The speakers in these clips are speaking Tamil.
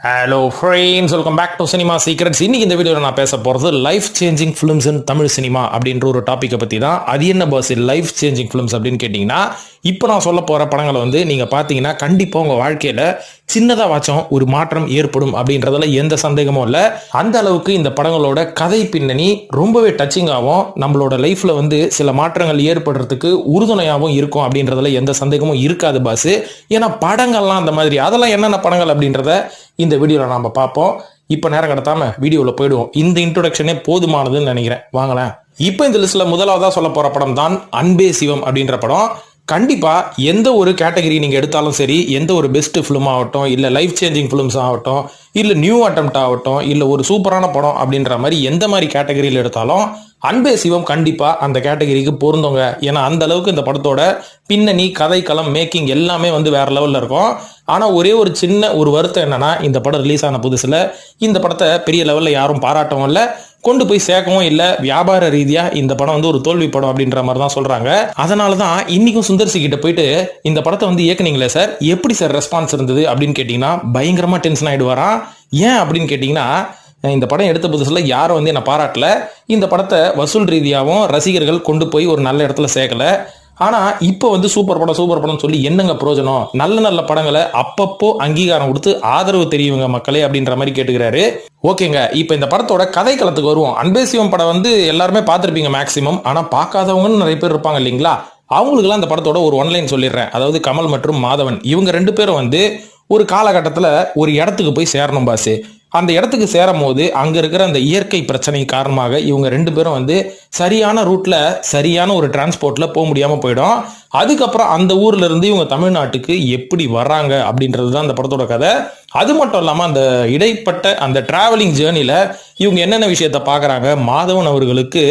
Hello friends, welcome back to cinema secrets. இன்னைக்கு இந்த வீடியோவில் நான் பேச போகிறது life changing films in Tamil cinema அப்படின்ற ஒரு டாப்பிக்கை பற்றி தான். அது என்ன பாஸ் லைஃப் சேஞ்சிங் ஃபிலிம்ஸ் அப்படின்னு கேட்டிங்கன்னா, இப்போ நான் சொல்ல போகிற படங்களை வந்து நீங்கள் பார்த்தீங்கன்னா கண்டிப்பாக உங்கள் வாழ்க்கையில் சின்னதாக வாச்சும் ஒரு மாற்றம் ஏற்படும் அப்படின்றதுல எந்த சந்தேகமும் இல்லை. அந்த அளவுக்கு இந்த படங்களோட கதை பின்னணி ரொம்பவே டச்சிங்காகவும் நம்மளோட லைஃப்பில் வந்து சில மாற்றங்கள் ஏற்படுறதுக்கு உறுதுணையாகவும் இருக்கும் அப்படின்றதுல எந்த சந்தேகமும் இருக்காது பாஸ். ஏன்னா படங்கள்லாம் அந்த மாதிரி, அதெல்லாம் என்னென்ன படங்கள் அப்படின்றத இந்த வீடியோவில் நாம் பார்ப்போம். இப்போ நேரம் கடத்தாம வீடியோவில் போயிடுவோம். இந்த இன்ட்ரோடக்ஷனே போதுமானதுன்னு நினைக்கிறேன். வாங்களேன். இப்போ இந்த லிஸ்ட்ல முதலாவதா சொல்ல போற படம் தான் அன்பே சிவம் அப்படின்ற படம். கண்டிப்பா எந்த ஒரு கேட்டகரி நீங்க எடுத்தாலும் சரி, எந்த ஒரு பெஸ்ட் ஃபிலிம் ஆகட்டும், இல்ல லைஃப் சேஞ்சிங் ஃபிலிம்ஸ் ஆகட்டும், இல்ல நியூ அட்டெம்ப்ட் ஆகட்டும், இல்ல ஒரு சூப்பரான படம் அப்படின்ற மாதிரி எந்த மாதிரி கேட்டகரியில் எடுத்தாலும் அன்பே சிவம் கண்டிப்பா அந்த கேட்டகரிக்கு பொருந்தவங்க. ஏன்னா அந்த அளவுக்கு இந்த படத்தோட பின்னணி, கதைக்களம், மேக்கிங் எல்லாமே வந்து வேற லெவல்ல இருக்கும். ஆனா ஒரே ஒரு சின்ன ஒரு வருத்தம் என்னன்னா, இந்த படம் ரிலீஸ் ஆன புதுசுல இந்த படத்தை பெரிய லெவல்ல யாரும் பாராட்டவும் இல்லை, கொண்டு போய் சேர்க்கவும் இல்லை. வியாபார ரீதியா இந்த படம் வந்து ஒரு தோல்வி படம் அப்படின்ற மாதிரி தான் சொல்றாங்க. அதனாலதான் இன்னைக்கும் சுந்தர்சி கிட்ட போயிட்டு இந்த படத்தை வந்து இயக்குனீங்களே சார், எப்படி சார் ரெஸ்பான்ஸ் இருந்தது அப்படின்னு கேட்டீங்கன்னா பயங்கரமா டென்ஷன் ஆயிடுவாராம். ஏன் அப்படின்னு கேட்டீங்கன்னா, இந்த படம் எடுத்த புதுசுல யாரும் வந்து என்ன பாராட்டல, இந்த படத்தை வசூல் ரீதியாகவும் ரசிகர்கள் கொண்டு போய் ஒரு நல்ல இடத்துல சேர்க்கல. ஆனா இப்போ வந்து சூப்பர் படம் சொல்லி என்னங்க பிரயோஜனம்? நல்ல நல்ல படங்களை அப்பப்போ அங்கீகாரம் கொடுத்து ஆதரவு தெரியுங்க மக்களே அப்படின்ற மாதிரி கேட்டுக்கிறாரு. ஓகேங்க, இப்போ இந்த படத்தோட கதைக்களத்துக்கு வருவோம். அன்பே சிவம் படம் வந்து எல்லாருமே பார்த்துருப்பீங்க மேக்சிமம். ஆனா பார்க்காதவங்கன்னு நிறைய பேர் இருப்பாங்க இல்லைங்களா? அவங்களுக்குலாம் இந்த படத்தோட ஒரு ஒன்லைன் சொல்லிடுறேன். அதாவது கமல் மற்றும் மாதவன் இவங்க ரெண்டு பேரும் வந்து ஒரு காலகட்டத்தில் ஒரு இடத்துக்கு போய் சேரணும் பாசு. அந்த இடத்துக்கு சேரும் போது அங்க இருக்கிற அந்த இயற்கை பிரச்சனை காரணமாக இவங்க ரெண்டு பேரும் வந்து சரியான ரூட்ல சரியான ஒரு டிரான்ஸ்போர்ட்ல போக முடியாம போயிடும். அதுக்கப்புறம் அந்த ஊர்ல இருந்து இவங்க தமிழ்நாட்டுக்கு எப்படி வர்றாங்க அப்படின்றது தான் அந்த படத்தோட கதை. அது மட்டும் இல்லாம அந்த இடைப்பட்ட அந்த டிராவலிங் ஜேர்னில இவங்க என்னென்ன விஷயத்த பாக்குறாங்க. மாதவன் அவர்களுக்கு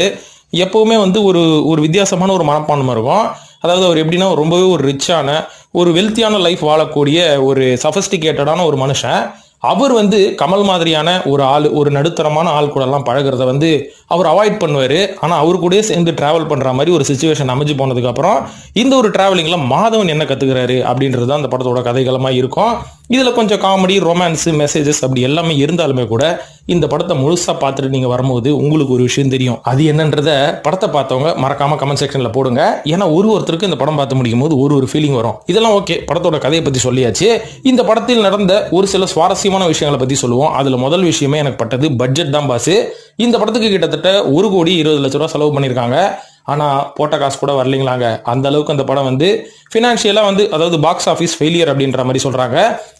எப்பவுமே வந்து ஒரு ஒரு வித்தியாசமான ஒரு மனப்பான்மை இருக்கும். அதாவது அவர் எப்படின்னா ரொம்பவே ஒரு ரிச்சான ஒரு வெல்த்தியான லைஃப் வாழக்கூடிய ஒரு சஃபஸ்டிகேட்டடான ஒரு மனுஷன். அவர் வந்து கமல் மாதிரியான ஒரு ஆள், ஒரு நடுத்தரமான ஆள் கூட எல்லாம் பழகிறத வந்து அவர் அவாய்ட் பண்ணுவாரு. ஆனா அவரு கூட சேர்ந்து டிராவல் பண்ற மாதிரி ஒரு சிச்சுவேஷன் அமைஞ்சு போனதுக்கு அப்புறம் இந்த ஒரு டிராவலிங்ல மாதவன் என்ன கத்துக்கிறாரு அப்படின்றது தான் அந்த படத்தோட கதைகளமா இருக்கும். இதுல கொஞ்சம் காமெடி, ரொமான்ஸ், மெசேஜஸ் அப்படி எல்லாமே இருந்தாலுமே கூட இந்த படத்தை முழுசா பார்த்துட்டு நீங்க வரும்போது உங்களுக்கு ஒரு விஷயம் தெரியும். அது என்னன்றத படத்தை பார்த்தவங்க மறக்காம கமெண்ட் செக்ஷன்ல போடுங்க. ஏன்னா ஒருத்தருக்கு இந்த படம் பார்த்து முடிக்கும் போது ஒரு ஃபீலிங் வரும். இதெல்லாம் ஓகே, படத்தோட கதையை பத்தி சொல்லியாச்சு. இந்த படத்தில் நடந்த ஒரு சில சுவாரஸ்யமான விஷயங்களை பத்தி சொல்லுவோம். அதுல முதல் விஷயமே எனக்கு பட்டது பட்ஜெட் தான் பாஸ். இந்த படத்துக்கு கிட்டத்தட்ட 1,20,00,000 செலவு பண்ணியிருக்காங்க. ஆனா போட்ட காசு கூட வரலைங்களாங்க. அந்த அளவுக்கு அந்த படம் வந்து பினான்சியலா வந்து, அதாவது பாக்ஸ் ஆஃபீஸ் ஃபெயிலியர் அப்படின்ற மாதிரி சொல்றாங்க.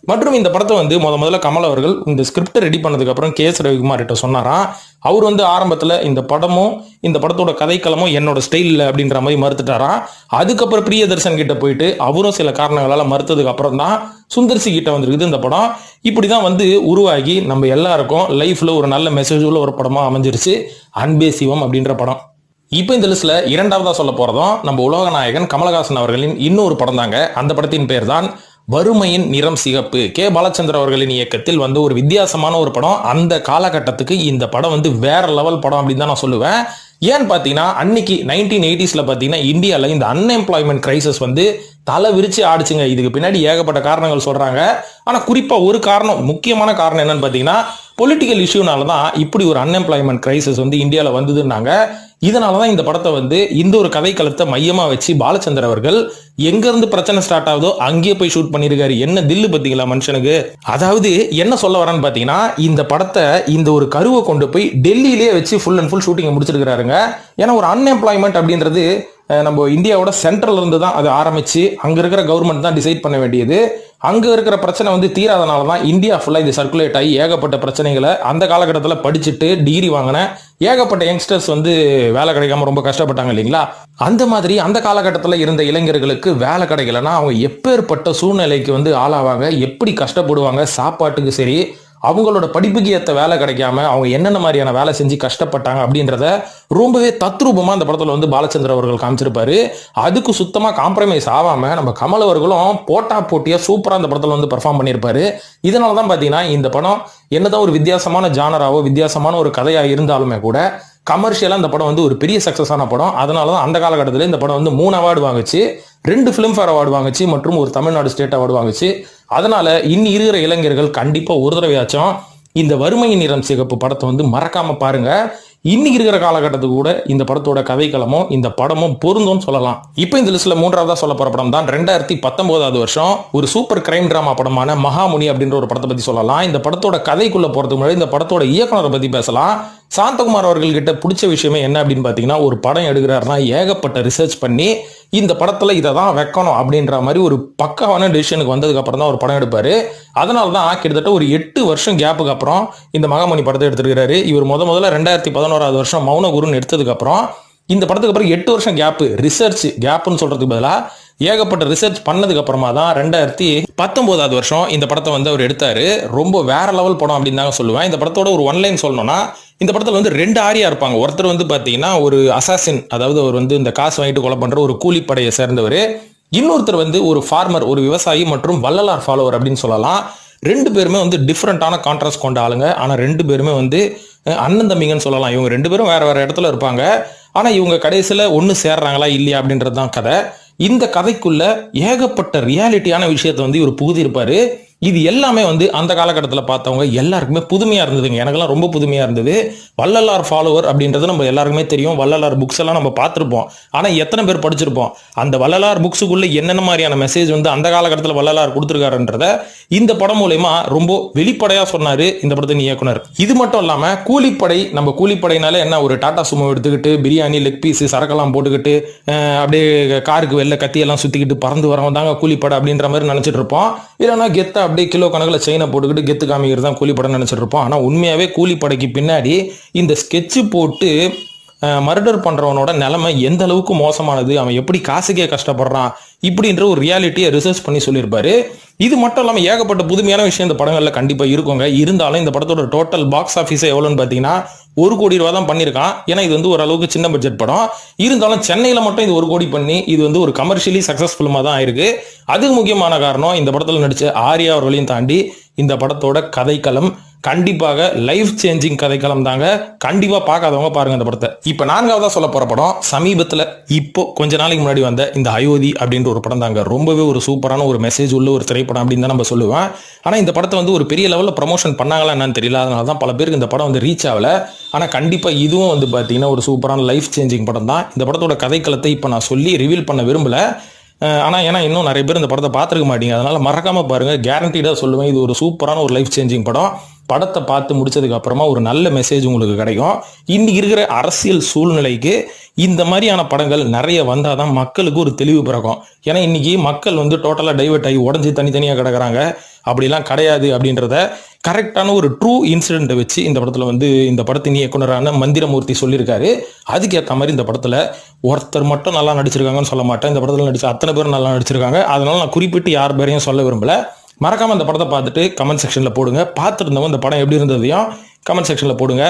மற்றும் இந்த படத்தை வந்து முதல்ல கமல் அவர்கள் இந்த ஸ்கிரிப்ட் ரெடி பண்ணதுக்கு அப்புறம் கே.எஸ். ரவிக்குமார் கிட்ட சொன்னாராம். அவர் வந்து ஆரம்பத்துல இந்த படமும் இந்த படத்தோட கதைக்களமும் என்னோட ஸ்டைல் இல்லை அப்படின்ற மாதிரி மறுத்துட்டாராம். அதுக்கப்புறம் பிரியதர்ஷன் கிட்ட போயிட்டு அவரும் சில காரணங்களால மறுத்ததுக்கு அப்புறம் தான் சுந்தர்சி கிட்ட வந்திருக்குது இந்த படம். இப்படிதான் வந்து உருவாகி நம்ம எல்லாருக்கும் லைஃப்ல ஒரு நல்ல மெசேஜ் உள்ள ஒரு படமா அமைஞ்சிருச்சு அன்பே சிவம் அப்படின்ற படம். இப்போ இந்த லிஸ்ட்ல இரண்டாவதா சொல்ல போறதும் நம்ம உலகநாயகன் கமலஹாசன் அவர்களின் இன்னொரு படம் தாங்க. அந்த படத்தின் பேர் தான் வறுமையின் நிறம் சிகப்பு. கே. பாலச்சந்திர அவர்களின் இயக்கத்தில் வந்து ஒரு வித்தியாசமான ஒரு படம். அந்த காலகட்டத்துக்கு இந்த படம் வந்து வேற லெவல் படம் அப்படின்னு தான் நான் சொல்லுவேன். ஏன்னு பாத்தீங்கன்னா அன்னைக்கு 1980s பாத்தீங்கன்னா இந்தியால இந்த அன்எம்ப்ளாய்மெண்ட் கிரைசிஸ் வந்து தலை விரிச்சு ஆடிச்சுங்க. இதுக்கு பின்னாடி ஏகப்பட்ட காரணங்கள் சொல்றாங்க. ஆனா குறிப்பா ஒரு காரணம், முக்கியமான காரணம் என்னன்னு பாத்தீங்கன்னா பொலிட்டிக்கல் இஷ்யூனால தான் இப்படி ஒரு அன்எம்ப்ளாய்மெண்ட் கிரைசிஸ் வந்து இந்தியாவில் வந்ததுன்னாங்க. இதனால தான் இந்த படத்தை வந்து இந்த ஒரு கதைக்களத்தை மையமா வச்சு பாலச்சந்தர் அவர்கள் எங்க இருந்து பிரச்சனை ஸ்டார்ட் ஆகுதோ அங்கேயே போய் ஷூட் பண்ணிருக்காரு. என்ன தில்லு பாத்தீங்களா மனுஷனுக்கு. அதாவது என்ன சொல்ல வரேன்னு பாத்தீங்கன்னா, இந்த படத்தை இந்த ஒரு கருவை கொண்டு போய் டெல்லியிலேயே வச்சு ஃபுல் அண்ட் ஃபுல் ஷூட்டிங் முடிச்சிருக்காருங்க. ஏன்னா ஒரு அன்எம்ப்ளாய்மெண்ட் அப்படின்றது நம்ம இந்தியாவோட சென்ட்ரல் இருந்து தான் அது ஆரம்பிச்சு அங்க இருக்கிற கவர்மெண்ட் தான் டிசைட் பண்ண வேண்டியது. அங்க இருக்கிற பிரச்சனை வந்து தீராதனால தான் இந்தியா ஃபுல்லா இது சர்க்குலேட் ஆகி ஏகப்பட்ட பிரச்சனைகளை அந்த காலகட்டத்தில் படிச்சுட்டு டிகிரி வாங்கின ஏகப்பட்ட யங்ஸ்டர்ஸ் வந்து வேலை கிடைக்காம ரொம்ப கஷ்டப்பட்டாங்க இல்லைங்களா? அந்த மாதிரி அந்த காலகட்டத்தில் இருந்த இளைஞர்களுக்கு வேலை கிடைக்கலன்னா அவங்க எப்பேற்பட்ட சூழ்நிலைக்கு வந்து ஆளாவாங்க, எப்படி கஷ்டப்படுவாங்க. சாப்பாட்டுக்கு சரி, அவங்களோட படிப்புக்கு ஏற்ற வேலை கிடைக்காம அவங்க என்னென்ன மாதிரியான வேலை செஞ்சு கஷ்டப்பட்டாங்க அப்படின்றத ரொம்பவே தத்ரூபமா அந்த படத்துல வந்து பாலச்சந்திர அவர்கள் காமிச்சிருப்பாரு. அதுக்கு சுத்தமா காம்ப்ரமைஸ் ஆகாம நம்ம கமல் அவர்களும் போட்டியா சூப்பரா அந்த படத்துல வந்து பெர்ஃபார்ம் பண்ணியிருப்பாரு. இதனாலதான் பாத்தீங்கன்னா இந்த படம் என்னதான் ஒரு வித்தியாசமான ஜானராவோ வித்தியாசமான ஒரு கதையா இருந்தாலுமே கூட கமர்ஷியலா இந்த படம் வந்து ஒரு பெரிய சக்சஸ் ஆன படம். அதனாலதான் அந்த காலகட்டத்தில் இந்த படம் வந்து 3 அவார்டு வாங்குச்சு, 2 பிலிம்ஃபேர் அவார்டு வாங்குச்சு மற்றும் ஒரு தமிழ்நாடு ஸ்டேட் அவார்டு வாங்குச்சு. அதனால இன்னி இருக்கிற இளைஞர்கள் கண்டிப்பா ஒரு தடவையாச்சும் இந்த வறுமையின் நிறம் சிகப்பு படத்தை வந்து மறக்காம பாருங்க. இன்னைக்கு இருக்கிற காலகட்டத்துக்கு கூட இந்த படத்தோட கதைக்களமும் இந்த படமும் பொருந்தும் சொல்லலாம். இப்போ இந்த லிஸ்ட்ல 3ஆவதா சொல்ல போற படம் தான் 2019 வருஷம் ஒரு சூப்பர் கிரைம் டிராமா படமான மகாமுனி அப்படின்ற ஒரு படத்தை பத்தி சொல்லலாம். இந்த படத்தோட கதைக்குள்ள போறதுக்கு முன்னாடி இந்த படத்தோட இயக்குனரை பத்தி பேசலாம். சாந்தகுமார் அவர்கள் கிட்ட பிடிச்ச விஷயமே என்ன அப்படின்னு பாத்தீங்கன்னா, ஒரு படம் எடுக்கிறாருன்னா ஏகப்பட்ட ரிசர்ச் பண்ணி இந்த படத்துல இதை தான் வைக்கணும் அப்படின்ற மாதிரி ஒரு பக்காவான டெசிஷனுக்கு வந்ததுக்கு அப்புறம் தான் ஒரு படம் எடுப்பாரு. அதனால தான் கிட்டத்தட்ட ஒரு 8 வருஷம் கேப்புக்கு அப்புறம் இந்த மகாமுனி படத்தை எடுத்திருக்கிறாரு. இவர் முதல்ல 2011 வருஷம் மௌனகுருன்னு எடுத்ததுக்கு அப்புறம் இந்த படத்துக்கு அப்புறம் 8 வருஷம் கேப், ரிசர்ச் கேப்னு சொல்றதுக்கு பதிலாக ஏகப்பட்ட ரிசர்ச் பண்ணதுக்கு அப்புறமா தான் 2019 வருஷம் இந்த படத்தை வந்து அவர் எடுத்தாரு. ரொம்ப வேற லெவல் படம் அப்படின்னு தாங்க சொல்லுவேன். இந்த படத்தோட ஒரு ஒன்லைன் சொல்லணும்னா, இந்த படத்துல வந்து 2 ஆரியா இருப்பாங்க. ஒருத்தர் வந்து பாத்தீங்கன்னா ஒரு அசாசின், அதாவது அவர் வந்து இந்த காசு வாங்கிட்டு கொலை பண்ற ஒரு கூலிப்படையை சேர்ந்தவர். இன்னொருத்தர் வந்து ஒரு ஃபார்மர், ஒரு விவசாயி மற்றும் வள்ளலார் ஃபாலோவர் அப்படின்னு சொல்லலாம். 2 பேருமே வந்து டிஃப்ரெண்டான கான்ட்ராஸ்ட் கொண்ட ஆளுங்க. ஆனா 2 பேருமே வந்து அண்ணன் தம்பிங்கன்னு சொல்லலாம். இவங்க 2 பேரும் வேற வேற இடத்துல இருப்பாங்க. ஆனா இவங்க கடைசியில ஒண்ணு சேர்றாங்களா இல்லையா அப்படின்றது தான் கதை. இந்த கதைக்குள்ள ஏகப்பட்ட ரியாலிட்டியான விஷயத்தை வந்து இவர் புகுதிருப்பாரு. இது எல்லாமே வந்து அந்த காலகட்டத்தில் பார்த்தவங்க எல்லாருக்குமே புதுமையா இருந்ததுங்க. எனக்கெல்லாம் ரொம்ப புதுமையா இருந்தது. வள்ளலார் ஃபாலோவர் அப்படின்றது நம்ம எல்லாருக்குமே தெரியும். வள்ளலார் புக்ஸ் எல்லாம் நம்ம பார்த்துருப்போம். ஆனா எத்தனை பேர் படிச்சிருப்போம்? அந்த வள்ளலார் புக்ஸுக்குள்ள என்னென்ன மாதிரியான மெசேஜ் வந்து அந்த காலகட்டத்தில் வள்ளலார் கொடுத்துருக்காருன்றத இந்த படம் மூலயமா ரொம்ப வெளிப்படையா சொன்னாரு இந்த படத்தின் இயக்குனர். இது மட்டும் இல்லாம கூலிப்படை, நம்ம கூலிப்படைனால என்ன, ஒரு டாடா சுமோ எடுத்துக்கிட்டு பிரியாணி லெக் பீஸ் சரக்கெல்லாம் போட்டுக்கிட்டு அப்படியே காருக்கு வெளில கத்தியெல்லாம் சுத்திக்கிட்டு பறந்து வரவங்க தாங்க கூலிப்படை அப்படின்ற மாதிரி நினைச்சிட்டு இருப்போம். இல்லைன்னா கெத்தா அப்படியே கிலோ கணக்கில் செயினை போட்டுக்கிட்டு கெத்து காமிக்கிறது தான் கூலிப்படம் நினைச்சிட்டு இருப்போம். ஆனால் உண்மையாவே கூலிப்படைக்கு பின்னாடி இந்த ஸ்கெட்சு போட்டு மர்டர் பண்றவனோட நிலைமை எந்த அளவுக்கு மோசமானது, அவன் எப்படி காசுக்கே கஷ்டப்படுறான் இப்படின்ற ஒரு ரியாலிட்டியை ரிசர்ச் பண்ணி சொல்லியிருப்பாரு. இது மட்டும் இல்லாமல் ஏகப்பட்ட புதுமையான விஷயம் இந்த படங்கள்ல கண்டிப்பா இருக்குங்க. இருந்தாலும் இந்த படத்தோட டோட்டல் பாக்ஸ் ஆஃபீஸ் எவ்வளோன்னு பார்த்தீங்கன்னா 1 கோடி ரூபா தான் பண்ணியிருக்கான். ஏன்னா இது வந்து ஓரளவுக்கு சின்ன பட்ஜெட் படம். இருந்தாலும் சென்னையில் மட்டும் இது 1 கோடி பண்ணி இது வந்து ஒரு கமர்ஷியலி சக்சஸ்ஃபுல்லாக தான் ஆயிருக்கு. அதுக்கு முக்கியமான காரணம் இந்த படத்தில் நடிச்ச ஆர்யா அவர்களையும் தாண்டி இந்த படத்தோட கதைக்களம் கண்டிப்பாக லைஃப் சேஞ்சிங் கதைக்களம் தாங்க. கண்டிப்பா பார்க்காதவங்க பாருங்க இந்த படத்தை. இப்ப 4ஆவதா சொல்ல போற படம் சமீபத்துல இப்போ கொஞ்ச நாளைக்கு முன்னாடி வந்த இந்த அயோத்தி அப்படின்ற ஒரு படம் தாங்க. ரொம்பவே ஒரு சூப்பரான ஒரு மெசேஜ் உள்ள ஒரு திரைப்படம் அப்படின்னு தான் நம்ம சொல்லுவேன். ஆனா இந்த படத்தை வந்து ஒரு பெரிய லெவலில் ப்ரமோஷன் பண்ணாங்களா என்னன்னு தெரியல. அதனால தான் பல பேருக்கு இந்த படம் வந்து ரீச் ஆகல. ஆனா கண்டிப்பா இதுவும் வந்து பாத்தீங்கன்னா ஒரு சூப்பரான லைஃப் சேஞ்சிங் படம் தான். இந்த படத்தோட கதைக்களத்தை இப்ப நான் சொல்லி ரிவீல் பண்ண விரும்பல. ஆனால் ஏன்னா இன்னும் நிறைய பேர் இந்த படத்தை பார்த்துருக்க மாட்டீங்க. அதனால மறக்காம பாருங்க. கேரண்டீடாக சொல்லுவேன், இது ஒரு சூப்பரான ஒரு லைஃப் சேஞ்சிங் படம். படத்தை பார்த்து முடிச்சதுக்கு அப்புறமா ஒரு நல்ல மெசேஜ் உங்களுக்கு கிடைக்கும். இன்னைக்கு இருக்கிற அரசியல் சூழ்நிலைக்கு இந்த மாதிரியான படங்கள் நிறைய வந்தால் தான் மக்களுக்கு ஒரு தெளிவு பிறக்கும். ஏன்னா இன்னைக்கு மக்கள் வந்து டோட்டலாக டைவர்ட் ஆகி உடஞ்சி தனித்தனியாக கிடக்குறாங்க. அப்படிலாம் கிடையாது அப்படின்றத கரெக்டான ஒரு ட்ரூ இன்சிடென்ட்டை வச்சு இந்த படத்தில் வந்து இந்த படத்தின் இயக்குனரான மந்திரமூர்த்தி சொல்லியிருக்காரு. அதுக்கேற்ற மாதிரி இந்த படத்தில் ஒருத்தர் மட்டும் நல்லா நடிச்சிருக்காங்கன்னு சொல்ல மாட்டேன். இந்த படத்தில் நடிச்ச அத்தனை பேரும் நல்லா நடிச்சிருக்காங்க. அதனால நான் குறிப்பிட்டு யார் பேரையும் சொல்ல விரும்பல. மறக்காம இந்த படத்தை பார்த்துட்டு கமெண்ட் செக்ஷன்ல போடுங்க. பார்த்துருந்தவங்க இந்த படம் எப்படி இருந்ததையும் கமெண்ட் செக்ஷன்ல போடுங்க.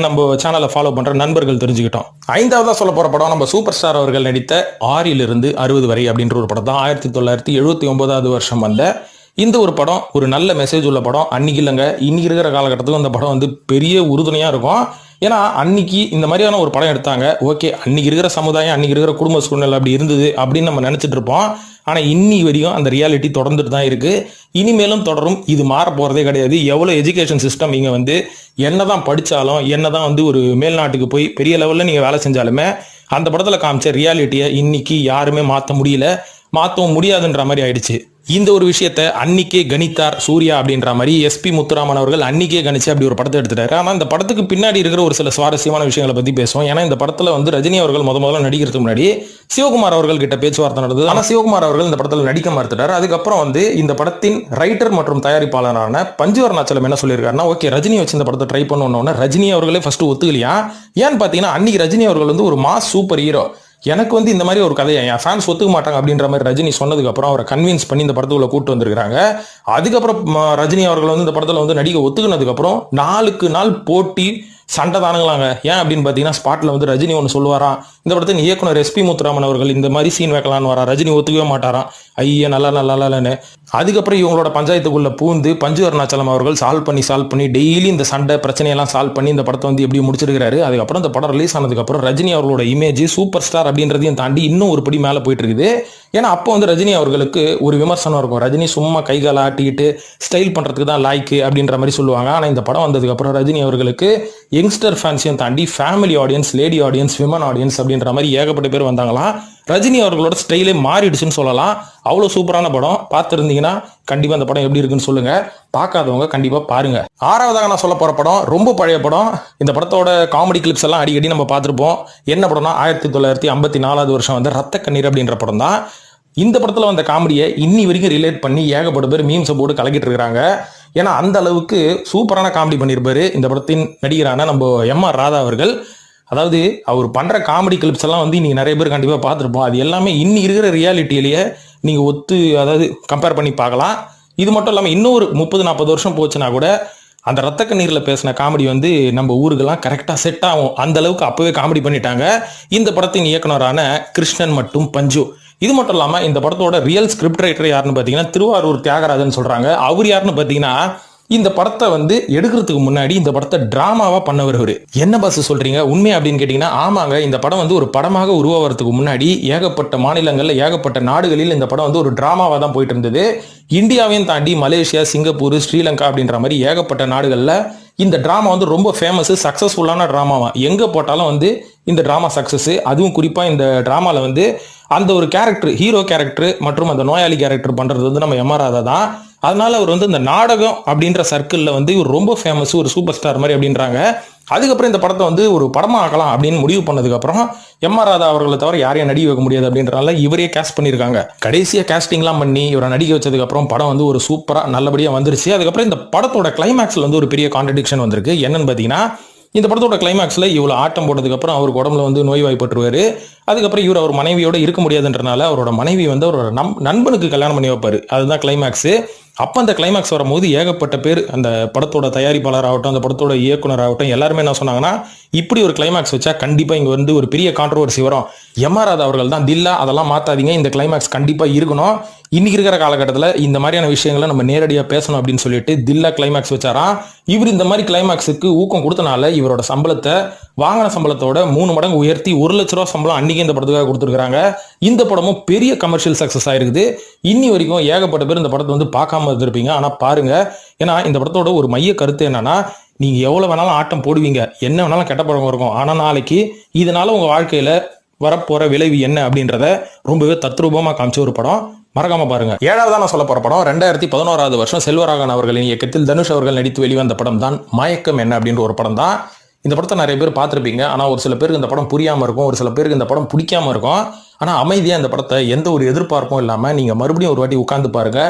நம்ம சேனலை ஃபாலோ பண்ற நண்பர்கள் தெரிஞ்சுக்கிட்டோம். 5ஆவதா சொல்ல போற படம் நம்ம சூப்பர் ஸ்டார் அவர்கள் நடித்த 6லிருந்து 60 வரை அப்படின்ற ஒரு படம் தான். 1979 வருஷம் வந்த இந்த ஒரு படம் ஒரு நல்ல மெசேஜ் உள்ள படம். அன்னைக்கு இல்லைங்க, இன்னைக்கு இருக்கிற காலகட்டத்துக்கு அந்த படம் வந்து பெரிய உறுதுணையா இருக்கும். ஏன்னா அன்னைக்கு இந்த மாதிரியான ஒரு படம் எடுத்தாங்க. ஓகே, அன்னைக்கு இருக்கிற சமுதாயம், அன்னைக்கு இருக்கிற குடும்ப சூழ்நிலை அப்படி இருந்தது அப்படின்னு நம்ம நினைச்சிட்டு இருப்போம். ஆனா இன்னி வரையும் அந்த ரியாலிட்டி தொடர்ந்துட்டு தான் இருக்கு. இனிமேலும் தொடரும். இது மாற போறதே கிடையாது. எவ்வளவு எஜுகேஷன் சிஸ்டம் இங்க வந்து என்னதான் படிச்சாலும், என்னதான் வந்து ஒரு மேல்நாட்டுக்கு போய் பெரிய லெவல்ல நீங்க வேலை செஞ்சாலுமே அந்த படத்துல காமிச்ச ரியாலிட்டியை இன்னைக்கு யாருமே மாற்ற முடியல, மாற்றவும் முடியாதுன்ற மாதிரி ஆயிடுச்சு. இந்த ஒரு விஷயத்தை அன்னிக்கே கணித்தார் சூர்யா அப்படின்ற மாதிரி எஸ்பி முத்துராமன் அவர்கள் அன்னிக்கே கணிச்சு அப்படி ஒரு படத்தை எடுத்துட்டாரு. ஆனால் இந்த படத்துக்கு பின்னாடி இருக்கிற ஒரு சில சுவாரஸ்யமான விஷயங்களை பத்தி பேசுவோம். ஏன்னா இந்த படத்துல வந்து ரஜினி அவர்கள் முதல்ல நடிக்கிறதுக்கு முன்னாடி சிவகுமார் அவர்கள் கிட்ட பேச்சுவார்த்தை நடந்தது. ஆனால் சிவகுமார் அவர்கள் இந்த படத்தில் நடிக்க மறுத்துட்டார். அதுக்கப்புறம் வந்து இந்த படத்தின் ரைட்டர் மற்றும் தயாரிப்பாளரான பஞ்சுவர்ணாச்சலம் என்ன சொல்லியிருக்காருன்னா, ஓகே ரஜினி வச்சு இந்த படத்தை ட்ரை பண்ணணும்னா ரஜினி அவர்களே ஃபர்ஸ்ட் ஒத்துக்கலையா. ஏன்னு பார்த்தீங்கன்னா அன்னைக்கு ரஜினி அவர்கள் வந்து ஒரு மாஸ் சூப்பர் ஹீரோ. எனக்கு வந்து இந்த மாதிரி ஒரு கதையை என் ஃபேன்ஸ் ஒத்துக்க மாட்டாங்க அப்படின்ற மாதிரி ரஜினி சொன்னதுக்கு அப்புறம் அவரை கன்வின்ஸ் பண்ணி இந்த படத்துக்குள்ள கூட்டு வந்திருக்காங்க. அதுக்கப்புறம் ரஜினி அவர்கள் வந்து இந்த படத்துல வந்து நடிக்க ஒத்துக்கினதுக்கு அப்புறம் நாளுக்கு நாள் போட்டி சண்டை தானுங்களாங்க. ஏன் அப்படின்னு பார்த்தீங்கன்னா ஸ்பாட்டில் வந்து ரஜினி ஒன்று சொல்லுவாராம், இந்த படத்தின் இயக்குனர் எஸ்பி முத்துராமன் அவர்கள் இந்த மாதிரி சீன் வைக்கலான்னு வரா, ரஜினி ஒத்துக்கவே மாட்டாராம், ஐயா நல்லா இல்லைன்னு. அதுக்கப்புறம் இவங்களோட பஞ்சாயத்துக்குள்ள பூந்து பஞ்சு அருணாச்சலம் அவர்கள் சால்வ் பண்ணி டெய்லி இந்த சண்டை பிரச்சனையெல்லாம் சால்வ் பண்ணி இந்த படத்தை வந்து எப்படி முடிச்சிருக்காரு. அதுக்கப்புறம் இந்த படம் ரிலீஸ் ஆனதுக்கப்புறம் ரஜினி அவர்களோட இமேஜ் சூப்பர் ஸ்டார் அப்படின்றதையும் தாண்டி இன்னும் ஒரு படி மேலே போயிட்டு இருக்குது. ஏன்னா அப்போ வந்து ரஜினி அவர்களுக்கு ஒரு விமர்சனம் இருக்கும், ரஜினி சும்மா கைகால ஆட்டிக்கிட்டு ஸ்டைல் பண்ணுறதுக்கு தான் லாய்க்கு அப்படின்ற மாதிரி சொல்லுவாங்க. ஆனால் இந்த படம் வந்ததுக்கப்புறம் ரஜினி அவர்களுக்கு யங்ஸ்டர் ஃபேன்ஸையும் தாண்டி family audience, lady audience, women audience அப்படின்ற மாதிரி ஏகப்பட்ட பேர் வந்தாங்களாம். ரஜினி அவர்களோட ஸ்டைலே மாறிடுச்சுன்னு சொல்லலாம். அவ்வளோ சூப்பரான படம். பார்த்துருந்தீங்கன்னா கண்டிப்பாக அந்த படம் எப்படி இருக்குன்னு சொல்லுங்க. பார்க்காதவங்க கண்டிப்பாக பாருங்க. ஆறாவதாக நான் சொல்ல போகிற படம் ரொம்ப பழைய படம். இந்த படத்தோட காமெடி கிளிப்ஸ் எல்லாம் அடிக்கடி நம்ம பார்த்துருப்போம். என்ன படம்னா 1954 வருஷம் வந்து ரத்த கண்ணீர் அப்படின்ற படம் தான். இந்த படத்தில் வந்த காமெடியை இன்னி வரைக்கும் ரிலேட் பண்ணி ஏகப்பட்ட பேர் மீம்ஸை போட்டு கலக்கிட்டு இருக்கிறாங்க. ஏன்னா அந்த அளவுக்கு சூப்பரான காமெடி பண்ணியிருப்பாரு இந்த படத்தின் நடிகரான நம்ம எம்.ஆர். ராதா அவர்கள். அதாவது அவர் பண்ணுற காமெடி கிளிப்ஸ் எல்லாம் வந்து நீங்கள் நிறைய பேர் கண்டிப்பாக பார்த்துருப்போம். அது எல்லாமே இன்னி இருக்கிற ரியாலிட்டியிலேயே நீங்கள் அதாவது கம்பேர் பண்ணி பார்க்கலாம். இது மட்டும் இல்லாமல் இன்னொரு 30-40 வருஷம் போச்சுன்னா கூட அந்த ரத்த கண்ணீரில் பேசின காமெடி வந்து நம்ம ஊருக்கெல்லாம் கரெக்டாக செட் ஆகும். அந்த அளவுக்கு அப்போவே காமெடி பண்ணிட்டாங்க இந்த படத்தின் இயக்குனரான கிருஷ்ணன் மற்றும் பஞ்சு. இது மட்டும் இல்லாமல் இந்த படத்தோட ரியல் ஸ்கிரிப்ட் ரைட்டர் யாருன்னு பார்த்தீங்கன்னா திருவாரூர் தியாகராஜன் சொல்கிறாங்க. அவர் யாருன்னு பார்த்தீங்கன்னா இந்த படத்தை வந்து எடுக்கிறதுக்கு முன்னாடி இந்த படத்தை டிராமாவா பண்ணவர் அவரு. என்ன பாஸ் சொல்றீங்க உண்மை அப்படின்னு கேட்டீங்கன்னா ஆமாங்க. இந்த படம் வந்து ஒரு படமாக உருவாகிறதுக்கு முன்னாடி ஏகப்பட்ட மாநிலங்கள்ல ஏகப்பட்ட நாடுகளில் இந்த படம் வந்து ஒரு டிராமாவா தான் போயிட்டு இருந்தது. இந்தியாவையும் தாண்டி மலேசியா, சிங்கப்பூர், ஸ்ரீலங்கா அப்படின்ற மாதிரி ஏகப்பட்ட நாடுகள்ல இந்த டிராமா வந்து ரொம்ப ஃபேமஸ், சக்சஸ்ஃபுல்லான டிராமாவா. எங்க போட்டாலும் வந்து இந்த டிராமா சக்சஸ். அதுவும் குறிப்பா இந்த டிராமால வந்து அந்த ஒரு கேரக்டர், ஹீரோ கேரக்டர் மற்றும் அந்த நோயாளி கேரக்டர் பண்றது வந்து நம்ம எம்.ஆர். ராதா தான். அதனால அவர் வந்து இந்த நாடகம் அப்படின்ற சர்க்கிளில் வந்து இவர் ரொம்ப ஃபேமஸ், ஒரு சூப்பர் ஸ்டார் மாதிரி அப்படின்றாங்க. அதுக்கப்புறம் இந்த படத்தை வந்து ஒரு படமாக ஆக்கலாம் அப்படின்னு முடிவு பண்ணதுக்கப்புறம் எம்.ஆர். ராதா அவர்களை தவிர யாரையும் நடிக்க வைக்க முடியாது அப்படின்றனால இவரே கேஸ்ட் பண்ணியிருக்காங்க. கடைசியாக கேஸ்டிங்லாம் பண்ணி இவரை நடிக்க வச்சதுக்கப்புறம் படம் வந்து ஒரு சூப்பராக நல்லபடியாக வந்துருச்சு. அதுக்கப்புறம் இந்த படத்தோட கிளைமேக்ஸில் வந்து ஒரு பெரிய கான்ட்ரடிக்ஷன் வந்திருக்கு. என்னன்னு பார்த்தீங்கன்னா இந்த படத்தோட கிளைமேக்ஸில் இவ்வளோ ஆட்டம் போட்டதுக்கப்புறம் அவருக்கு உடம்புல வந்து நோய்வாய்ப்பட்டுருவாரு. அதுக்கப்புறம் இவர் அவர் மனைவியோட இருக்க முடியாதுன்றனால அவரோட மனைவி வந்து அவரோட நண்பனுக்கு கல்யாணம் பண்ணி வைப்பாரு. அதுதான் கிளைமேக்ஸு. அப்போ அந்த கிளைமேக்ஸ் வரும்போது ஏகப்பட்ட பேர், அந்த படத்தோட தயாரிப்பாளர் ஆகட்டும், அந்த படத்தோட இயக்குனர் ஆகட்டும், எல்லாருமே என்ன சொன்னாங்கன்னா இப்படி ஒரு கிளைமேக்ஸ் வச்சா கண்டிப்பாக இங்கே வந்து ஒரு பெரிய கான்ட்ரவர்சி வரும். எம்.ஆர். ராதா அவர்கள் தான் தில்லா அதெல்லாம் மாற்றாதீங்க, இந்த கிளைமேக்ஸ் கண்டிப்பாக இருக்கணும், இன்னைக்கு இருக்கிற காலகட்டத்தில் இந்த மாதிரியான விஷயங்களை நம்ம நேரடியாக பேசணும் அப்படின்னு சொல்லிட்டு தில்லா கிளைமேக்ஸ் வச்சாராம். இவர் இந்த மாதிரி கிளைமேக்ஸுக்கு ஊக்கம் கொடுத்தனால இவரோட சம்பளத்தை வாங்கின சம்பளத்தோட 3 மடங்கு உயர்த்தி 1 லட்ச ரூபா சம்பளம் அன்னைக்கு இந்த படத்துக்காக கொடுத்துருக்காங்க. இந்த படமும் பெரிய கமர்ஷியல் சக்சஸ் ஆயிருக்குது. இன்னி வரைக்கும் ஏகப்பட்ட பேர் இந்த படத்தை வந்து பார்க்காம இருந்திருப்பீங்க. ஆனால் பாருங்க, ஏன்னா இந்த படத்தோட ஒரு மைய கருத்து என்னன்னா, நீங்க எவ்வளவு வேணாலும் ஆட்டம் போடுவீங்க, என்ன வேணாலும் கெட்ட பழக்கம் இருக்கும், ஆனா நாளைக்கு இதனால உங்க வாழ்க்கையில வரப்போற விளைவு என்ன அப்படின்றத ரொம்பவே தத்ரூபமா காமிச்ச ஒரு படம். மறக்காம பாருங்க. ஏழாவதா நான் சொல்ல போற படம் 2011 வருஷம் செல்வராகவன் அவர்களின் இயக்கத்தில் தனுஷ் அவர்கள் நடித்து வெளிவந்த படம் தான் மயக்கம் என்ன அப்படின்ற ஒரு படம் தான். இந்த படத்தை நிறைய பேர் பார்த்துருப்பீங்க. ஆனால் ஒரு சில பேருக்கு இந்த படம் புரியாமல் இருக்கும், ஒரு சில பேருக்கு இந்த படம் பிடிக்காம இருக்கும். ஆனால் அமைதியாக இந்த படத்தை எந்த ஒரு எதிர்பார்ப்பும் இல்லாமல் நீங்கள் மறுபடியும் ஒரு வாட்டி உட்காந்து பாருங்க.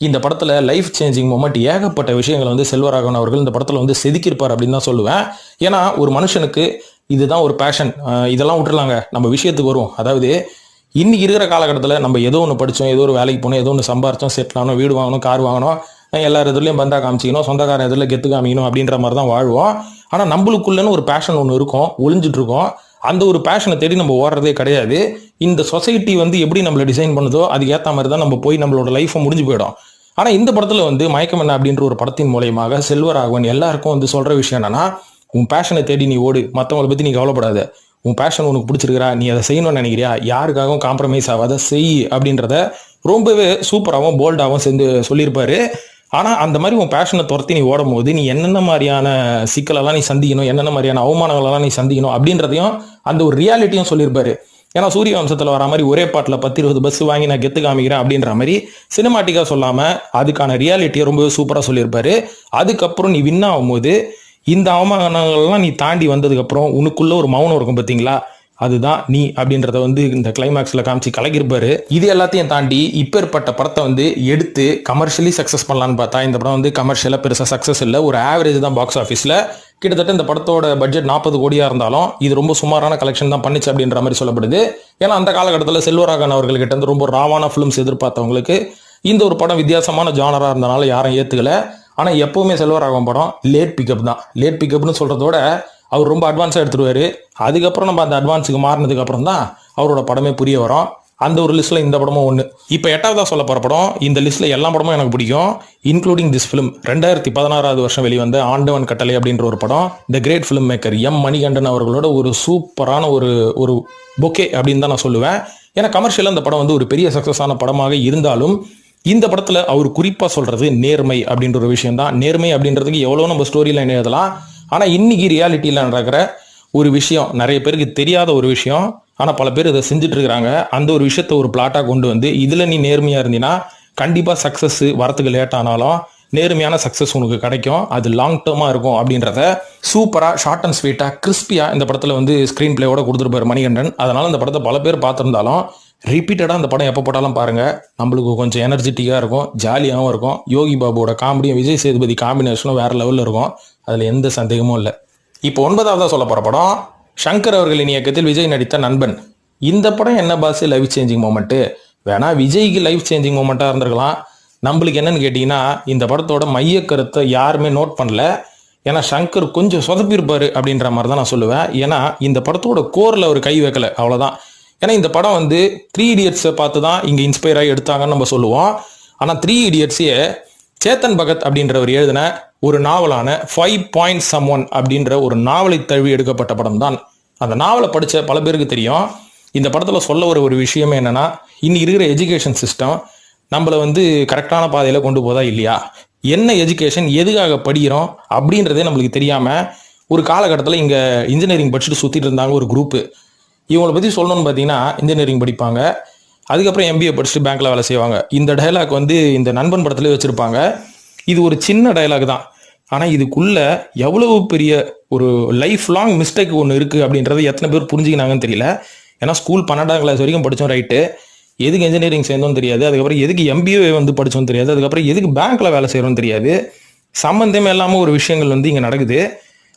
இந்த படத்தில் லைஃப் சேஞ்சிங் மொமெண்ட் ஏகப்பட்ட விஷயங்களை வந்து செல்வராகவன் அவர்கள் இந்த படத்தில் வந்து செதுக்கியிருப்பார் அப்படின்னு தான் சொல்லுவேன். ஏன்னா ஒரு மனுஷனுக்கு இதுதான் ஒரு பேஷன், இதெல்லாம் விட்டுலாங்க, நம்ம விஷயத்துக்கு வரும். அதாவது இன்னைக்கு இருக்கிற காலகட்டத்தில் நம்ம ஏதோ ஒன்று படித்தோம், ஏதோ ஒரு வேலைக்கு போனோம், ஏதோ ஒன்று சம்பாரிச்சோம், செட்டில் ஆகணும், வீடு வாங்கணும், கார் வாங்கணும், எல்லார் எதுலையும் பந்தா காமிச்சிக்கணும், சொந்தக்காரன் எதில் கெத்து காமிக்கணும் அப்படின்ற மாதிரி தான் வாழ்வோம். ஆனால் நம்மளுக்குள்ளன்னு ஒரு பேஷன் ஒன்று இருக்கும், ஒளிஞ்சிட்டு இருக்கோம். அந்த ஒரு பேஷனை தேடி நம்ம ஓடுறதே கிடையாது. இந்த சொசைட்டி வந்து எப்படி நம்மளை டிசைன் பண்ணுதோ அதுக்கு ஏற்ற மாதிரி தான் நம்ம போய் நம்மளோட லைஃப்பை முடிஞ்சு போயிடும். ஆனால் இந்த படத்தில் வந்து மயக்கம் என்ன அப்படின்ற ஒரு படத்தின் மூலயமாக செல்வராகவன் எல்லாருக்கும் வந்து சொல்கிற விஷயம் என்னன்னா, உன் பேஷனை தேடி நீ ஓடு, மற்றவங்களை பற்றி நீ கவலைப்படாத, உன் பேஷன் உனக்கு பிடிச்சிருக்கிறா, நீ அதை செய்யணும்னு நினைக்கிறியா, யாருக்காகவும் காம்ப்ரமைஸ் ஆகாத செய் அப்படின்றத ரொம்பவே சூப்பராகவும் போல்டாகவும் சேர்ந்து சொல்லியிருப்பாரு. ஆனால் அந்த மாதிரி உன் பேஷனை துரத்தி நீ ஓடும் போது நீ என்னென்ன மாதிரியான சிக்கலெல்லாம் நீ சந்திக்கணும், என்னென்ன மாதிரியான அவமானங்களெல்லாம் நீ சந்திக்கணும் அப்படின்றதையும் அந்த ஒரு ரியாலிட்டியும் சொல்லியிருப்பாரு. ஏன்னா சூரிய வம்சத்தில் வர மாதிரி ஒரே பாட்டில் 10-20 பஸ் வாங்கி நான் கெத்து காமிக்கிறேன் அப்படின்ற மாதிரி சினிமாட்டிக்காக சொல்லாமல் அதுக்கான ரியாலிட்டியை ரொம்பவே சூப்பராக சொல்லியிருப்பாரு. அதுக்கப்புறம் நீ வின் ஆகும்போது இந்த அவமானங்கள்லாம் நீ தாண்டி வந்ததுக்கப்புறம் உனக்குள்ள ஒரு மௌனம் இருக்கும் பார்த்தீங்களா, அதுதான் நீ அப்படின்றத வந்து இந்த கிளைமேக்ஸில் காமிச்சு கலக்கிருப்பாரு. இது எல்லாத்தையும் தாண்டி இப்பேற்பட்ட படத்தை வந்து எடுத்து கமர்ஷியலி சக்ஸஸ் பண்ணலான்னு பார்த்தா இந்த படம் வந்து கமர்ஷியலாக பெருசாக சக்ஸஸ் இல்லை, ஒரு ஆவரேஜ் தான் பாக்ஸ் ஆஃபீஸில். கிட்டத்தட்ட இந்த படத்தோட பட்ஜெட் 40 கோடியாக இருந்தாலும் இது ரொம்ப சுமாரான கலெக்ஷன் தான் பண்ணிச்சு அப்படின்ற மாதிரி சொல்லப்படுது. ஏன்னா அந்த காலகட்டத்தில் செல்வராகவன் அவர்கள்கிட்ட இருந்து ரொம்ப ராவான ஃபிலிம்ஸ் எதிர்பார்த்தவங்களுக்கு இந்த ஒரு படம் வித்தியாசமான ஜானராக இருந்தனால யாரும் ஏற்றுக்கல. ஆனால் எப்போவுமே செல்வராகவன் படம் லேட் பிக்கப் தான். லேட் பிக்கப்னு சொல்கிறதோட அவர் ரொம்ப அட்வான்ஸாக எடுத்துருவாரு. அதுக்கப்புறம் நம்ம அந்த அட்வான்ஸுக்கு மாறினதுக்கு அப்புறம் தான் அவரோட படமே புரிய வரும். அந்த ஒரு லிஸ்ட்டில் இந்த படமும் ஒன்று. இப்போ 8வதாக சொல்ல போகிற படம், இந்த லிஸ்ட்டில் எல்லா படமும் எனக்கு பிடிக்கும், இன்க்ளூடிங் திஸ் ஃபிலிம். 2016 வருஷம் வெளிவந்த ஆண்டவன் கட்டளை அப்படின்ற ஒரு படம். The great filmmaker M Manikandan அவர்களோட ஒரு சூப்பரான ஒரு பொக்கே அப்படின்னு தான் நான் சொல்லுவேன். ஏன்னா கமர்ஷியலாக அந்த படம் வந்து ஒரு பெரிய சக்ஸஸான படமாக இருந்தாலும் இந்த படத்தில் அவர் குறிப்பாக சொல்கிறது நேர்மை அப்படின்ற ஒரு விஷயம் தான். நேர்மை அப்படின்றதுக்கு எவ்வளோ நம்ம ஸ்டோரி லைன் எழுதலாம். ஆனால் இன்னைக்கு ரியாலிட்டியில் நடக்கிற ஒரு விஷயம், நிறைய பேருக்கு தெரியாத ஒரு விஷயம், ஆனால் பல பேர் இதை செஞ்சுட்டு இருக்கிறாங்க. அந்த ஒரு விஷயத்த ஒரு பிளாட்டாக கொண்டு வந்து இதில் நீ நேர்மையாக இருந்தீங்கன்னா கண்டிப்பாக சக்ஸஸ் வரத்துக்கு லேட் ஆனாலும் நேர்மையான சக்ஸஸ் உனக்கு கிடைக்கும், அது லாங் டேர்மாக இருக்கும் அப்படின்றத சூப்பராக ஷார்ட் அண்ட் ஸ்வீட்டாக கிறிஸ்பியாக இந்த படத்தில் வந்து ஸ்க்ரீன் பிளேயோட கொடுத்துருப்பாரு மணிகண்டன். அதனால் இந்த படத்தை பல பேர் பார்த்துருந்தாலும் ரிப்பீட்டடாக அந்த படம் எப்போ போட்டாலும் பாருங்கள், நம்மளுக்கு கொஞ்சம் எனர்ஜெட்டிக்காக இருக்கும், ஜாலியாகவும் இருக்கும். யோகி பாபுவோட காமெடியும் விஜய் சேதுபதி காம்பினேஷனும் வேறு லெவலில் இருக்கும், அதில் எந்த சந்தேகமும் இல்லை. இப்போ 9வதாக சொல்ல போகிற படம் சங்கர் அவர்களின் இயக்கத்தில் விஜய் நடித்த நண்பன். இந்த படம் என்ன பாஸ் லைஃப் சேஞ்சிங் மூமெண்ட்டு வேணா, விஜய்க்கு லைஃப் சேஞ்சிங் மூமெண்ட்டாக இருந்திருக்கலாம். நம்மளுக்கு என்னன்னு கேட்டிங்கன்னா இந்த படத்தோட மைய கருத்தை யாருமே நோட் பண்ணல. ஏன்னா சங்கர் கொஞ்சம் சொதப்பிருப்பாரு அப்படின்ற மாதிரி தான் நான் சொல்லுவேன். ஏன்னா இந்த படத்தோட கோரில் ஒரு கை வைக்கல, அவ்வளோதான். ஏன்னா இந்த படம் வந்து 3 Idiots பார்த்து தான் இங்கே இன்ஸ்பயர் ஆகி எடுத்தாங்கன்னு நம்ம சொல்லுவோம். ஆனால் 3 Idiotsயே சேத்தன் பகத் அப்படின்றவர் எழுதின ஒரு நாவலான 5 Points Someone அப்படின்ற ஒரு நாவலை தழுவி எடுக்கப்பட்ட படம் தான். அந்த நாவலை படித்த பல பேருக்கு தெரியும். இந்த படத்தில் சொல்ல ஒரு விஷயமே என்னென்னா, இன்னைக்கு இருக்கிற எஜுகேஷன் சிஸ்டம் நம்மளை வந்து கரெக்டான பாதையில் கொண்டு போதா இல்லையா, என்ன எஜுகேஷன் எதுக்காக படிக்கிறோம் அப்படின்றதே நம்மளுக்கு தெரியாமல் ஒரு காலகட்டத்தில் இங்கே இன்ஜினியரிங் படிச்சுட்டு சுற்றிட்டு இருந்தாங்க ஒரு குரூப்பு. இவங்களை பற்றி சொல்லணும்னு பார்த்தீங்கன்னா இன்ஜினியரிங் படிப்பாங்க, அதுக்கப்புறம் MBA படிச்சுட்டு பேங்க்கில் வேலை செய்வாங்க. இந்த டைலாக் வந்து இந்த நண்பன் படத்துலேயே வச்சுருப்பாங்க. இது ஒரு சின்ன டைலாக் தான், ஆனால் இதுக்குள்ளே எவ்வளவு பெரிய ஒரு லைஃப் லாங் மிஸ்டேக் ஒன்று இருக்குது அப்படின்றத எத்தனை பேர் புரிஞ்சுக்கினாங்கன்னு தெரியல. ஏன்னா ஸ்கூல் 12ஆம் கிளாஸ் வரைக்கும் படித்தோம், ரைட்டு, எதுக்கு இன்ஜினியரிங் சேர்ந்தோன்னு தெரியாது, அதுக்கப்புறம் எதுக்கு MBA வந்து படித்தோன்னு தெரியாது, அதுக்கப்புறம் எதுக்கு பேங்க்கில் வேலை செய்கிறோன்னு தெரியாது. சம்மந்தமே இல்லாமல் ஒரு விஷயங்கள் வந்து இங்கே நடக்குது.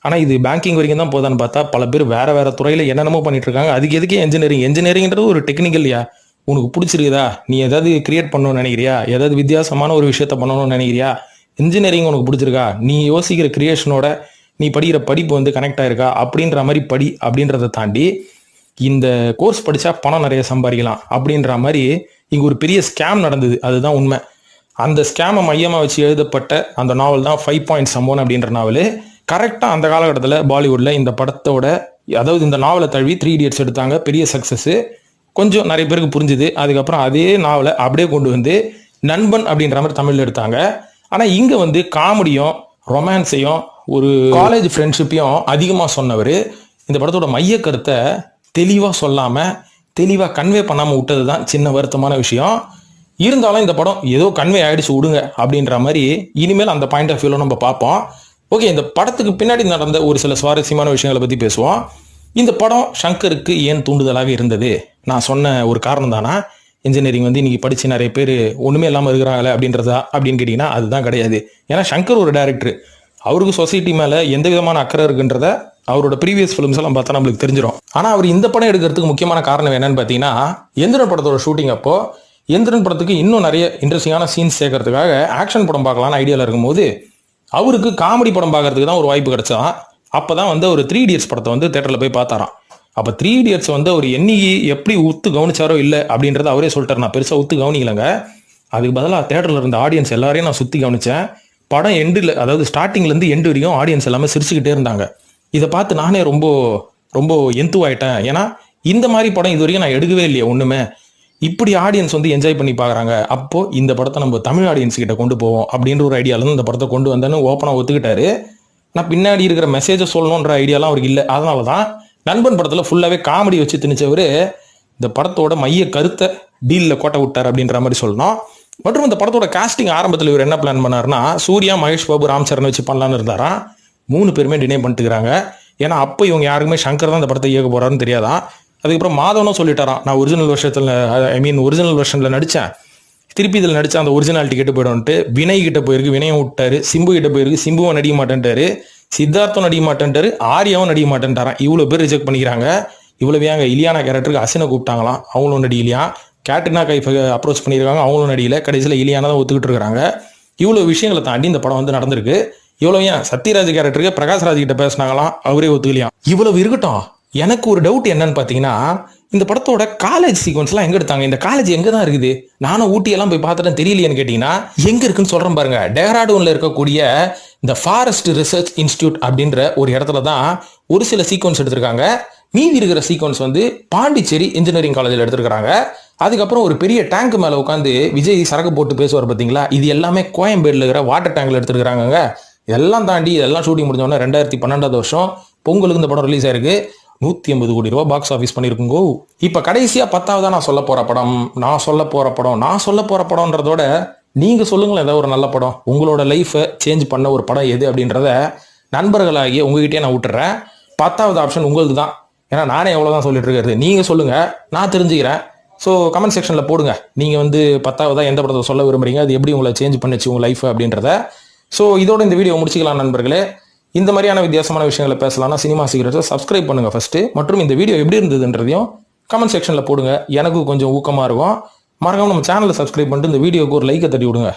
ஆனால் இது பேங்கிங் வரைக்கும் தான் போதான்னு பார்த்தா பல பேர் வேறு துறையில் என்னென்னமோ பண்ணிட்டு இருக்காங்க. அதுக்கு எதுக்கே இன்ஜினியரிங்கிறது ஒரு டெக்னிக்கல்லையா, உனக்கு பிடிச்சிருக்குதா, நீ ஏதாவது கிரியேட் பண்ணணும்னு நினைக்கிறியா, ஏதாவது வித்தியாசமான ஒரு விஷயத்த பண்ணணும்னு நினைக்கிறியா, இன்ஜினியரிங் உனக்கு பிடிச்சிருக்கா, நீ யோசிக்கிற கிரியேஷனோட நீ படிக்கிற படிப்பு வந்து கனெக்ட் ஆயிருக்கா அப்படின்ற மாதிரி படி. அப்படின்றத தாண்டி இந்த கோர்ஸ் படித்தா பணம் நிறைய சம்பாதிக்கலாம் அப்படின்ற மாதிரி இங்கே ஒரு பெரிய ஸ்கேம் நடந்தது, அதுதான் உண்மை. அந்த ஸ்கேமை மையமாக வச்சு எழுதப்பட்ட அந்த நாவல் தான் 5 Points Someone அப்படின்ற நாவல். கரெக்டாக அந்த காலகட்டத்தில் பாலிவுட்டில் இந்த படத்தோட, அதாவது இந்த நாவலை தழுவி 3 Idiots எடுத்தாங்க, பெரிய சக்ஸஸ்ஸு, கொஞ்சம் நிறைய பேருக்கு புரிஞ்சுது. அதுக்கப்புறம் அதே நாவலை அப்படியே கொண்டு வந்து நண்பன் அப்படின்ற மாதிரி தமிழில் எடுத்தாங்க. ஆனால் இங்கே வந்து காமெடியும் ரொமான்ஸையும் ஒரு காலேஜ் ஃப்ரெண்ட்ஷிப்பையும் அதிகமாக சொன்னவர் இந்த படத்தோட மைய கருத்தை தெளிவாக சொல்லாமல் தெளிவாக கன்வே பண்ணாமல் விட்டது தான் சின்ன வருத்தமான விஷயம். இருந்தாலும் இந்த படம் ஏதோ கன்வே ஆகிடுச்சு விடுங்க அப்படின்ற மாதிரி இனிமேல் அந்த பாயிண்ட் ஆஃப் வியூவில் நம்ம பார்ப்போம். ஓகே, இந்த படத்துக்கு பின்னாடி நடந்த ஒரு சில சுவாரஸ்யமான விஷயங்களை பற்றி பேசுவோம். இந்த படம் சங்கருக்கு ஏன் தூண்டுதலாக இருந்தது? நான் சொன்ன ஒரு காரணம் தானா, இன்ஜினியரிங் வந்து இன்னைக்கு படித்து நிறைய பேர் ஒன்றுமே இல்லாமல் இருக்கிறாங்களே அப்படின்றதா அப்படின்னு கேட்டிங்கன்னா அதுதான் கிடையாது. ஏன்னா சங்கர் ஒரு டைரக்டர், அவருக்கு சொசைட்டி மேலே எந்த விதமான அக்கறை இருக்குன்றத அவரோட ப்ரீவியஸ் ஃபிலிம்ஸ் எல்லாம் பார்த்தா நம்மளுக்கு தெரிஞ்சிடும். ஆனால் அவர் இந்த படம் எடுக்கிறதுக்கு முக்கியமான காரணம் என்னன்னு பார்த்தீங்கன்னா, எந்திரன் படத்தோட ஷூட்டிங் அப்போ எந்திரன் படத்துக்கு இன்னும் நிறைய இன்ட்ரெஸ்டிங்கான சீன்ஸ் சேர்க்கறதுக்காக ஆக்ஷன் படம் பார்க்கலான்னு ஐடியாவில் இருக்கும்போது அவருக்கு காமெடி படம் பார்க்கறதுக்கு தான் ஒரு வாய்ப்பு கிடைச்சதான். அப்போ தான் வந்து ஒரு 3 Idiots படத்தை வந்து தேட்டரில் போய் பார்த்தாராம். அப்போ 3 Idiots வந்து அவர் என்னைக்கு எப்படி உத்து கவனிச்சாரோ இல்லை அப்படின்றத அவரே சொல்லிட்டார். நான் பெருசாக உத்து கவனிக்கலைங்க, அதுக்கு பதிலாக தேட்டரில் இருந்த ஆடியன்ஸ் எல்லாரையும் நான் சுற்றி கவனித்தேன். படம் எண்டில், அதாவது ஸ்டார்டிங்லேருந்து எண்டு வரைக்கும் ஆடியன்ஸ் எல்லாமே சிரிச்சுக்கிட்டே இருந்தாங்க. இதை பார்த்து நானே ரொம்ப ரொம்ப எந்துவாயிட்டேன். ஏன்னா இந்த மாதிரி படம் இது வரைக்கும் நான் எடுக்கவே இல்லையே ஒன்றுமே, இப்படி ஆடியன்ஸ் வந்து என்ஜாய் பண்ணி பார்க்குறாங்க, அப்போது இந்த படத்தை நம்ம தமிழ் ஆடியன்ஸ் கிட்ட கொண்டு போவோம் அப்படின்ற ஒரு ஐடியாவிலேருந்து இந்த படத்தை கொண்டு வந்தேன்னு ஓப்பனாக ஒத்துக்கிட்டாரு. நான் பின்னாடி இருக்கிற மெசேஜை சொல்லணுன்ற ஐடியாலாம் அவருக்கு இல்லை. அதனால தான் நண்பன் படத்தில் ஃபுல்லாகவே காமெடி வச்சு திணிச்சவர் இந்த படத்தோட மைய கருத்தை டீலில் கோட்டை விட்டார் அப்படின்ற மாதிரி சொல்லணும். மற்றும் இந்த படத்தோட காஸ்டிங் ஆரம்பத்தில் இவர் என்ன பிளான் பண்ணாருன்னா, சூர்யா, மகேஷ் பாபு, ராம் சரண் வச்சு பண்ணலான்னு இருந்தாராம். 3 பேருமே டினை பண்ணிட்டுக்கிறாங்க. ஏன்னா அப்போ இவங்க யாருக்குமே சங்கர் தான் இந்த படத்தை இயக்க போகிறாருன்னு தெரியாதான். அதுக்கப்புறம் மாதவனும் சொல்லிட்டாரான், நான் ஒரிஜினல் ஒரிஜினல் வெர்ஷனில் நடித்தேன், திருப்பி இதில் நடித்தா அந்த ஒரிஜினாலிட்டி கெட்டு போய்டும்ட்டு வினய் கிட்ட போயிருக்கு, வினயம் விட்டாரு, சிம்பு கிட்ட போயிருக்கு, சிம்புவும் நடிக்க மாட்டேன்ட்டாரு, சித்தார்த்தும் நடிக்க மாட்டேன்ட்டாரு, ஆர்யாவும் நடிக்க மாட்டேன்ட்டாரான். இவ்வளோ பேர் ரிஜெக்ட் பண்ணிக்கிறாங்க. இவ்வளவு ஏங்க இலியானா கேரக்டருக்கு அசினை கூப்பிட்டாங்களாம், அவங்களும் நடிகலையா, கேட்ரினா கைஃப் அப்ரோச் பண்ணியிருக்காங்க, அவங்களும் நடிகல, கடைசியில் இலியானா தான் ஒத்துக்கிட்டு இருக்கிறாங்க. இவ்வளோ விஷயங்களை தாண்டி இந்த படம் வந்து நடந்திருக்கு. இவ்வளவு ஏன் சத்யராஜ் கேரக்டருக்கு பிரகாஷ்ராஜ் கிட்ட பேசினாங்களாம், அவரே ஒத்துக்கலையாம். இவ்வளவு இருக்கட்டும், எனக்கு ஒரு டவுட் என்னன்னு பாத்தீங்கன்னா, இந்த படத்தோட காலேஜ் சீக்வன்ஸ்லாம் எங்க எடுத்தாங்க? இந்த காலேஜ் எங்க தான் இருக்குது? நானும் ஊட்டியெல்லாம் போய் பார்த்துட்டேன், தெரியலையேன்னு கேட்டீங்கன்னா எங்க இருக்குன்னு சொல்றேன் பாருங்க. டேராடூன்ல இருக்கக்கூடிய இந்த ஃபாரஸ்ட் ரிசர்ச் இன்ஸ்டியூட் அப்படின்ற ஒரு இடத்துல தான் ஒரு சில சீக்வன்ஸ் எடுத்திருக்காங்க. மீதி இருக்கிற சீக்வன்ஸ் வந்து பாண்டிச்சேரி இன்ஜினியரிங் காலேஜில் எடுத்திருக்காங்க. அதுக்கப்புறம் ஒரு பெரிய டேங்க் மேல உட்காந்து விஜய் சரக்கு போட்டு பேசுவார் பாத்தீங்களா, இது எல்லாமே கோயம்பேடுல இருக்கிற வாட்டர் டேங்க்ல எடுத்திருக்காங்க. இதெல்லாம் தாண்டி இதெல்லாம் ஷூட்டிங் முடிஞ்சோன்னா 2012 வருஷம் பொங்கலுக்கு இந்த படம் ரிலீஸ் ஆயிருக்கு. 150 கோடி ரூபாய் பாக்ஸ் ஆஃபீஸ் பண்ணியிருக்குங்கோ. இப்ப கடைசியா 10ஆவதா நான் சொல்ல போற படம்ன்றதோட நீங்க சொல்லுங்களேன், ஏதாவது ஒரு நல்ல படம், உங்களோட லைஃபை சேஞ்ச் பண்ண ஒரு படம் எது அப்படின்றத நண்பர்களாகிய உங்ககிட்டயே நான் விட்டுறேன். 10ஆவது ஆப்ஷன் உங்களுக்கு தான். ஏன்னா நானே எவ்வளவுதான் சொல்லிட்டு இருக்கிறது, நீங்க சொல்லுங்க, நான் தெரிஞ்சுக்கிறேன். ஸோ கமெண்ட் செக்ஷன்ல போடுங்க, நீங்க வந்து 10ஆவதா எந்த படத்தை சொல்ல விரும்புறீங்க, அது எப்படி உங்களை சேஞ்ச் பண்ணிச்சு உங்க லைஃப் அப்படின்றத. ஸோ இதோட இந்த வீடியோ முடிச்சுக்கலாம் நண்பர்களே. இந்த மாதிரியான வித்தியாசமான விஷயங்களை பேசலாம்னா சினிமா சீக்ரெட்ஸை சப்ஸ்கிரைப் பண்ணுங்க ஃபர்ஸ்ட். மற்றும் இந்த வீடியோ எப்படி இருந்ததுன்றதையும் கமெண்ட் செக்ஷன்ல போடுங்க, எனக்கு கொஞ்சம் ஊக்கமா இருக்கும். மறக்காம நம்ம சேனலை சப்ஸ்கிரைப் பண்ணிட்டு இந்த வீடியோக்கு ஒரு லைக்கை தட்டி விடுங்க.